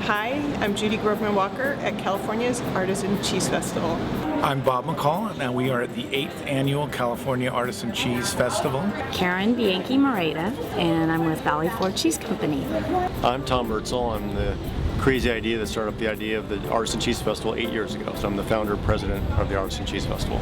Hi, I'm Judy Groveman-Walker at California's Artisan Cheese Festival. I'm Bob McCall, and we are at the 8th Annual California Artisan Cheese Festival. Karen Bianchi-Moreta, and I'm with Valley Forge Cheese Company. I'm Tom Bertzel. I'm the crazy idea that started up the idea of the Artisan Cheese Festival 8 years ago. So I'm the founder and president of the Artisan Cheese Festival.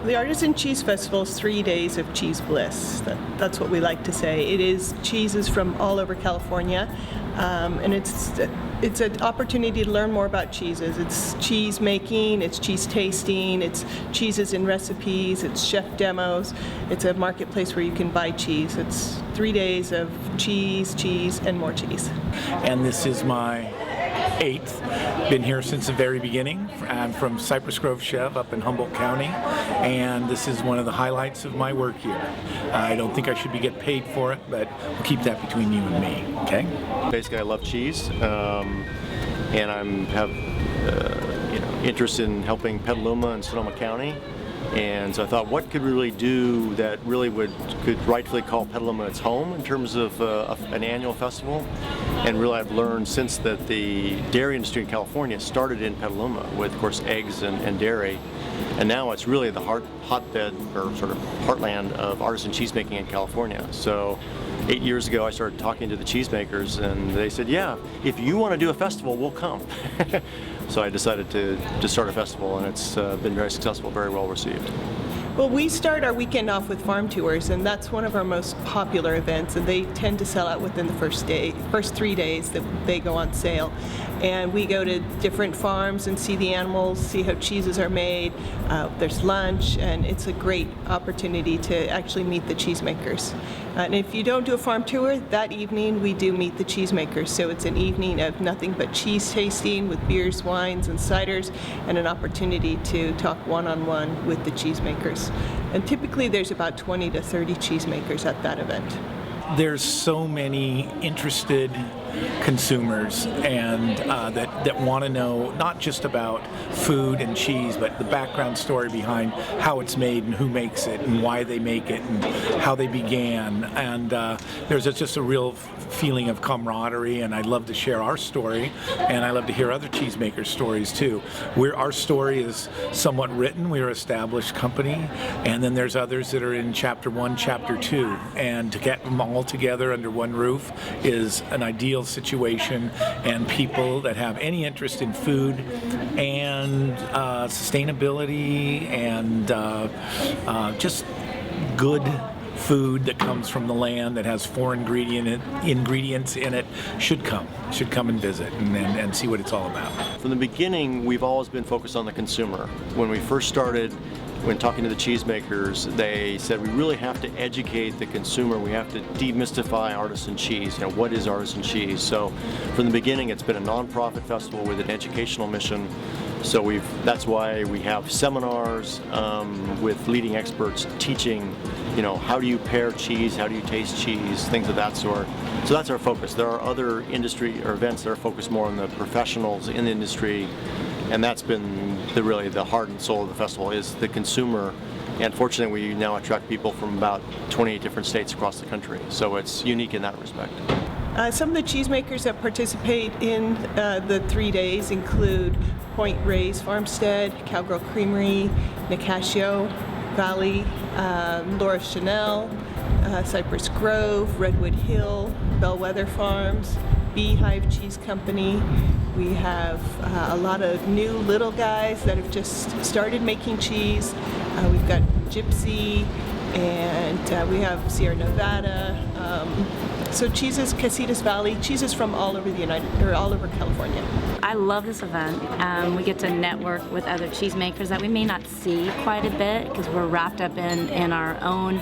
The Artisan Cheese Festival is 3 days of cheese bliss. That's what we like to say. It is cheeses from all over California, and it's an opportunity to learn more about cheeses. It's cheese making, it's cheese tasting, it's cheeses and recipes, it's chef demos. It's a marketplace where you can buy cheese. It's 3 days of cheese, and more cheese. And this is my 8th. Been here since the very beginning. I'm from Cypress Grove Chev up in Humboldt County, and this is one of the highlights of my work here. I don't think I should be getting paid for it, but we'll keep that between you and me, okay? Basically, I love cheese, and I have interest in helping Petaluma and Sonoma County. And so I thought, what could we really do that really could rightfully call Petaluma its home in terms of an annual festival? And really, I've learned since that the dairy industry in California started in Petaluma with, of course, eggs and dairy, and now it's really the hotbed or sort of heartland of artisan cheesemaking in California. So 8 years ago, I started talking to the cheesemakers, and they said, "Yeah, if you want to do a festival, we'll come." So I decided to start a festival, and it's been very successful, very well received. Well, we start our weekend off with farm tours, and that's one of our most popular events, and they tend to sell out within the first 3 days that they go on sale. And we go to different farms and see the animals, see how cheeses are made. There's lunch, and it's a great opportunity to actually meet the cheesemakers. And if you don't do a farm tour, that evening we do meet the cheesemakers. So it's an evening of nothing but cheese tasting with beers, wines, and ciders, and an opportunity to talk one-on-one with the cheesemakers. And typically there's about 20 to 30 cheesemakers at that event. There's so many interested consumers and that want to know not just about food and cheese, but the background story behind how it's made and who makes it and why they make it and how they began. And there's just a real feeling of camaraderie, and I love to share our story, and I love to hear other cheesemakers' stories too. Our story is somewhat written. We're an established company, and then there's others that are in chapter 1, chapter 2, and to get them all together under one roof is an ideal situation, and people that have any interest in food and sustainability and just good food that comes from the land that has 4 ingredients in it should come and visit and see what it's all about. From the beginning, we've always been focused on the consumer. When we first started, when talking to the cheesemakers, they said we really have to educate the consumer. We have to demystify artisan cheese. What is artisan cheese? So from the beginning, it's been a nonprofit festival with an educational mission. So that's why we have seminars with leading experts teaching, how do you pair cheese, how do you taste cheese, things of that sort. So that's our focus. There are other industry or events that are focused more on the professionals in the industry, and that's been really the heart and soul of the festival is the consumer. And fortunately, we now attract people from about 28 different states across the country. So it's unique in that respect. Some of the cheesemakers that participate in the 3 days include Point Reyes Farmstead, Cowgirl Creamery, Nicasio Valley, Laura Chanel, Cypress Grove, Redwood Hill, Bellwether Farms, Beehive Cheese Company. We have a lot of new little guys that have just started making cheese. We've got Gypsy, and we have Sierra Nevada. So cheeses, Casitas Valley, cheeses from all over all over California. I love this event. We get to network with other cheesemakers that we may not see quite a bit because we're wrapped up in our own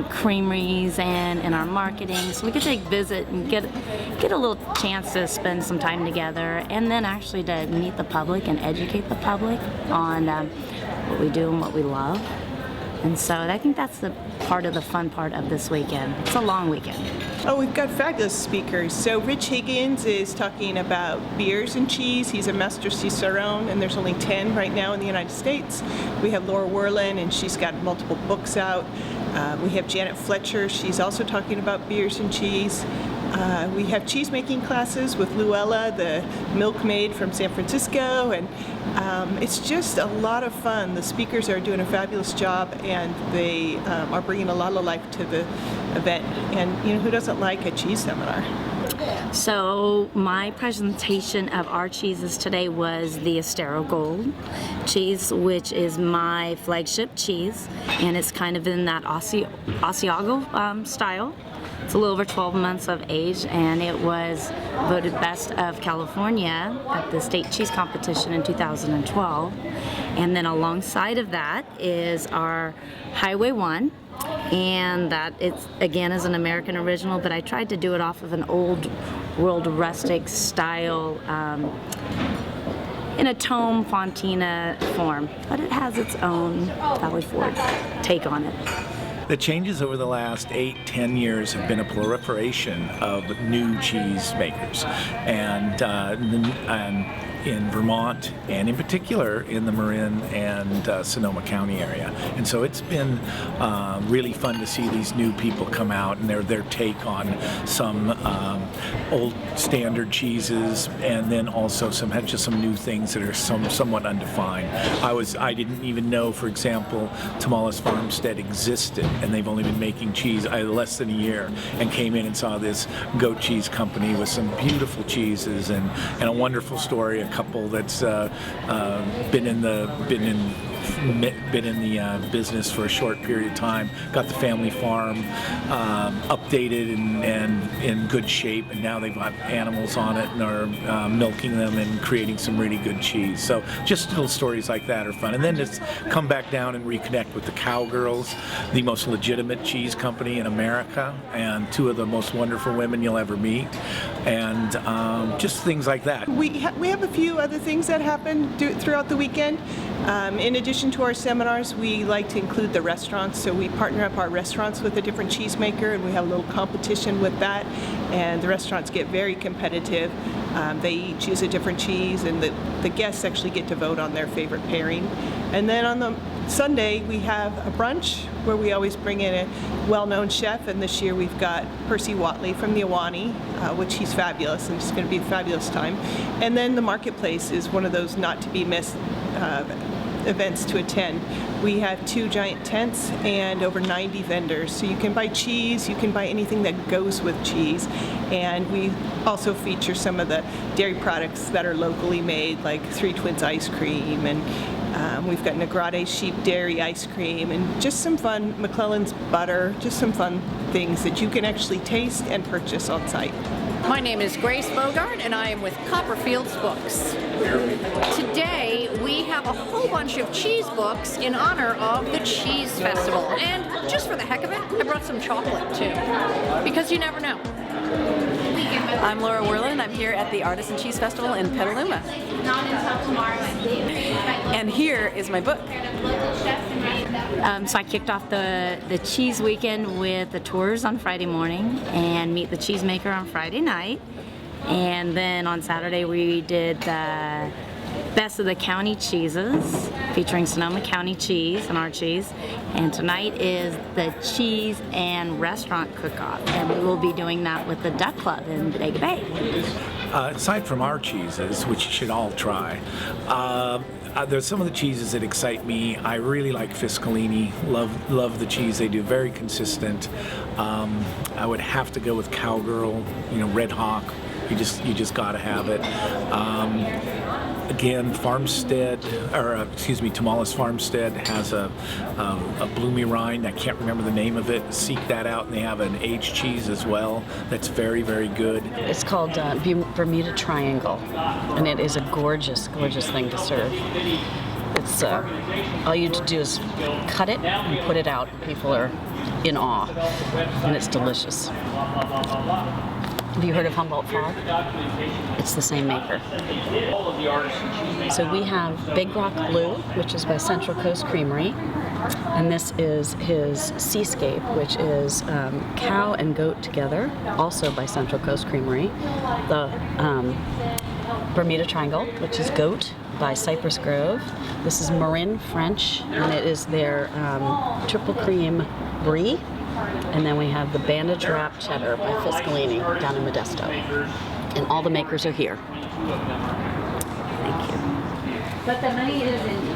creameries and in our marketing. So we get to visit and get a little chance to spend some time together, and then actually to meet the public and educate the public on what we do and what we love. And so I think that's the part of the fun part of this weekend. It's a long weekend. Oh, we've got fabulous speakers. So Rich Higgins is talking about beers and cheese. He's a master cicerone, and there's only 10 right now in the United States. We have Laura Werlin, and she's got multiple books out. We have Janet Fletcher. She's also talking about beers and cheese. We have cheese making classes with Luella, the milkmaid from San Francisco, and it's just a lot of fun. The speakers are doing a fabulous job, and they are bringing a lot of life to the event. And who doesn't like a cheese seminar? So my presentation of our cheeses today was the Estero Gold cheese, which is my flagship cheese, and it's kind of in that Asiago style. It's a little over 12 months of age, and it was voted Best of California at the State Cheese Competition in 2012. And then alongside of that is our Highway 1, and that it's again is an American original, but I tried to do it off of an old world rustic style in a tome fontina form, but it has its own Valley Forge take on it. The changes over the last 8-10 years have been a proliferation of new cheese makers, and in Vermont, and in particular in the Marin and Sonoma County area. And so it's been really fun to see these new people come out and their take on some old standard cheeses, and then also some new things that are somewhat undefined. I didn't even know, for example, Tamales Farmstead existed, and they've only been making cheese less than a year, and came in and saw this goat cheese company with some beautiful cheeses and a wonderful story. A couple that's been in the business for a short period of time, got the family farm updated and in good shape, and now they've got animals on it and are milking them and creating some really good cheese. So just little stories like that are fun. And then just come back down and reconnect with the Cowgirls, the most legitimate cheese company in America, and two of the most wonderful women you'll ever meet, and just things like that. We have a few other things that happen throughout the weekend. In addition to our seminars, we like to include the restaurants, so we partner up our restaurants with a different cheesemaker, and we have a little competition with that, and the restaurants get very competitive. They each use a different cheese, and the guests actually get to vote on their favorite pairing. And then on the Sunday, we have a brunch where we always bring in a well-known chef, and this year we've got Percy Watley from the Awani, which he's fabulous, and it's going to be a fabulous time. And then the marketplace is one of those not to be missed events to attend. We have 2 giant tents and over 90 vendors, so you can buy cheese, you can buy anything that goes with cheese, and we also feature some of the dairy products that are locally made, like Three Twins ice cream, and we've got Negrade sheep dairy ice cream, and just some fun McClellan's butter, just some fun things that you can actually taste and purchase on site. My name is Grace Bogart, and I am with Copperfield's Books. Today, we have a whole bunch of cheese books in honor of the Cheese Festival. And just for the heck of it, I brought some chocolate, too, because you never know. I'm Laura Werland. I'm here at the Artisan Cheese Festival in Petaluma. Not until tomorrow. And here is my book. So I kicked off the cheese weekend with the tours on Friday morning and meet the cheesemaker on Friday night. And then on Saturday we did the Best of the County Cheeses, featuring Sonoma County cheese and our cheese. And tonight is the Cheese and Restaurant Cook-Off, and we will be doing that with the Duck Club in Bodega Bay. Aside from our cheeses, which you should all try, there's some of the cheeses that excite me. I really like Fiscalini. Love the cheese they do. Very consistent. I would have to go with Cowgirl. Red Hawk. You just gotta have it. Again, Tamales Farmstead has a bloomy rind. I can't remember the name of it. Seek that out, and they have an aged cheese as well. That's very, very good. It's called Bermuda Triangle, and it is a gorgeous, gorgeous thing to serve. It's all you have to do is cut it and put it out. People are in awe, and it's delicious. Have you heard of Humboldt Frog? It's the same maker. So we have Big Rock Blue, which is by Central Coast Creamery, and this is his Seascape, which is cow and goat together, also by Central Coast Creamery. The Bermuda Triangle, which is goat, by Cypress Grove. This is Marin French, and it is their triple cream brie, and then we have the bandage wrap cheddar by Fiscalini down in Modesto. And all the makers are here. Thank you. But the money is in.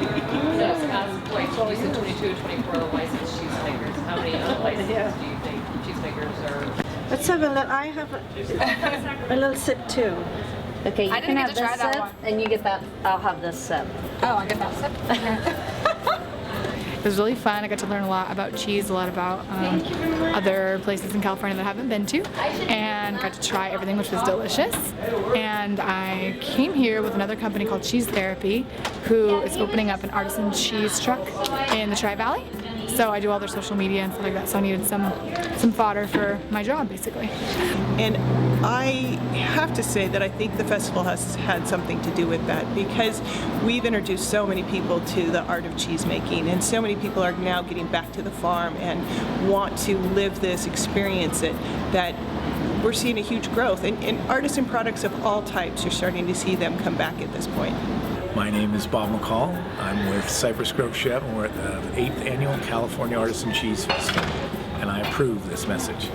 Like you said, 22, 24 licensed cheesemakers. How many unlicensed do you think cheesemakers are? Let's have a look. I have a little sip too. Okay, you I can didn't have get to try this that sip, one. and you get that. I'll have this sip. Oh, I get that sip. It was really fun. I got to learn a lot about cheese, a lot about other places in California that I haven't been to, and got to try everything, which was delicious. And I came here with another company called Cheese Therapy, who is opening up an artisan cheese truck in the Tri-Valley. So I do all their social media and stuff like that, so I needed some fodder for my job, basically. And I have to say that I think the festival has had something to do with that, because we've introduced so many people to the art of cheese making, and so many people are now getting back to the farm and want to live this, experience it, that we're seeing a huge growth. And artisan products of all types, you're starting to see them come back at this point. My name is Bob McCall. I'm with Cypress Grove Chef, and we're at the 8th Annual California Artisan Cheese Festival, and I approve this message.